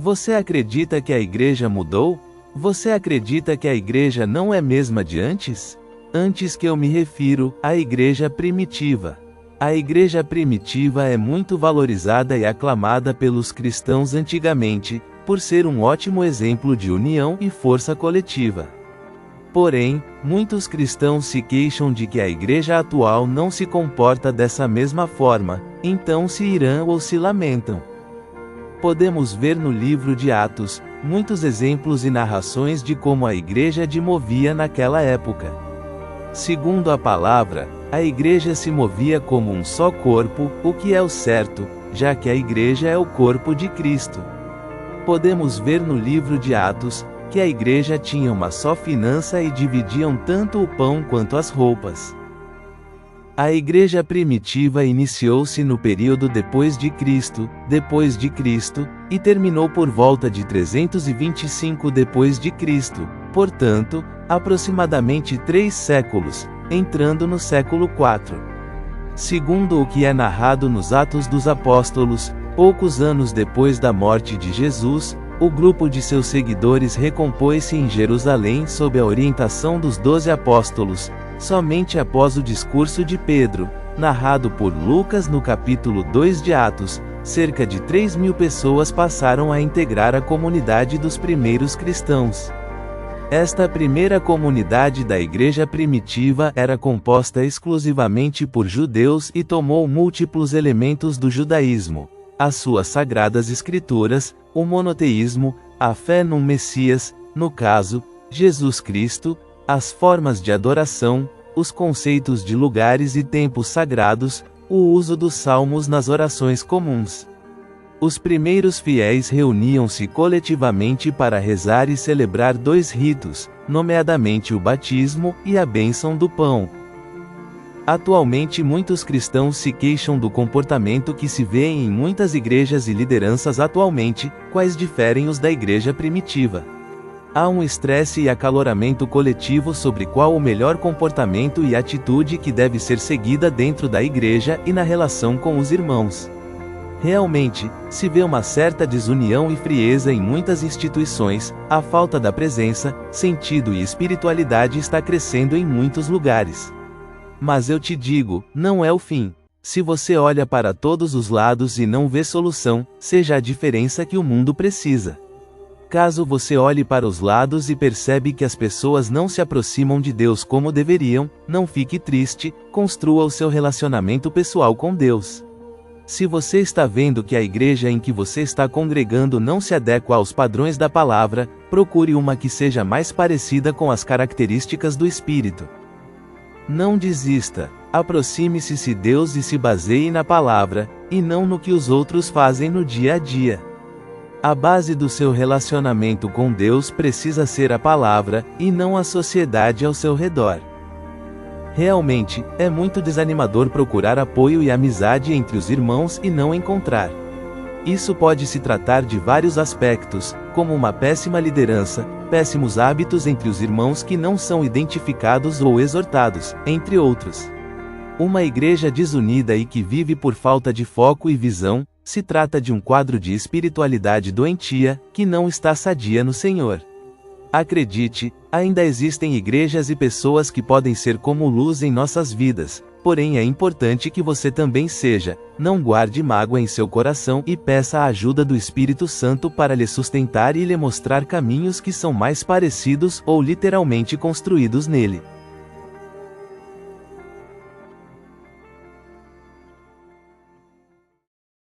Você acredita que a igreja mudou? Você acredita que a igreja não é a mesma de antes? Antes que eu me refiro à igreja primitiva. A igreja primitiva é muito valorizada e aclamada pelos cristãos antigamente, por ser um ótimo exemplo de união e força coletiva. Porém, muitos cristãos se queixam de que a igreja atual não se comporta dessa mesma forma, então se irão ou se lamentam. Podemos ver no livro de Atos, muitos exemplos e narrações de como a igreja se movia naquela época. Segundo a palavra, a igreja se movia como um só corpo, o que é o certo, já que a igreja é o corpo de Cristo. Podemos ver no livro de Atos, que a igreja tinha uma só finança e dividiam tanto o pão quanto as roupas. A igreja primitiva iniciou-se no período depois de Cristo, e terminou por volta de 325 depois de Cristo, portanto, aproximadamente 3 séculos, entrando no século IV. Segundo o que é narrado nos Atos dos Apóstolos, poucos anos depois da morte de Jesus, o grupo de seus seguidores recompôs-se em Jerusalém sob a orientação dos 12 apóstolos, somente após o discurso de Pedro, narrado por Lucas no capítulo 2 de Atos, cerca de 3.000 pessoas passaram a integrar a comunidade dos primeiros cristãos. Esta primeira comunidade da igreja primitiva era composta exclusivamente por judeus e tomou múltiplos elementos do judaísmo: as suas sagradas escrituras, o monoteísmo, a fé num Messias, no caso, Jesus Cristo, as formas de adoração, os conceitos de lugares e tempos sagrados, o uso dos salmos nas orações comuns. Os primeiros fiéis reuniam-se coletivamente para rezar e celebrar 2 ritos, nomeadamente o batismo e a bênção do pão. Atualmente muitos cristãos se queixam do comportamento que se vê em muitas igrejas e lideranças atualmente, quais diferem os da igreja primitiva. Há um estresse e acaloramento coletivo sobre qual o melhor comportamento e atitude que deve ser seguida dentro da igreja e na relação com os irmãos. Realmente, se vê uma certa desunião e frieza em muitas instituições, a falta da presença, sentido e espiritualidade está crescendo em muitos lugares. Mas eu te digo, não é o fim. Se você olha para todos os lados e não vê solução, seja a diferença que o mundo precisa. Caso você olhe para os lados e percebe que as pessoas não se aproximam de Deus como deveriam, não fique triste, construa o seu relacionamento pessoal com Deus. Se você está vendo que a igreja em que você está congregando não se adequa aos padrões da palavra, procure uma que seja mais parecida com as características do Espírito. Não desista, aproxime-se de Deus e se baseie na palavra, e não no que os outros fazem no dia a dia. A base do seu relacionamento com Deus precisa ser a palavra, e não a sociedade ao seu redor. Realmente, é muito desanimador procurar apoio e amizade entre os irmãos e não encontrar. Isso pode se tratar de vários aspectos, como uma péssima liderança, péssimos hábitos entre os irmãos que não são identificados ou exortados, entre outros. Uma igreja desunida e que vive por falta de foco e visão, se trata de um quadro de espiritualidade doentia, que não está sadia no Senhor. Acredite, ainda existem igrejas e pessoas que podem ser como luz em nossas vidas, porém é importante que você também seja. Não guarde mágoa em seu coração e peça a ajuda do Espírito Santo para lhe sustentar e lhe mostrar caminhos que são mais parecidos ou literalmente construídos nele.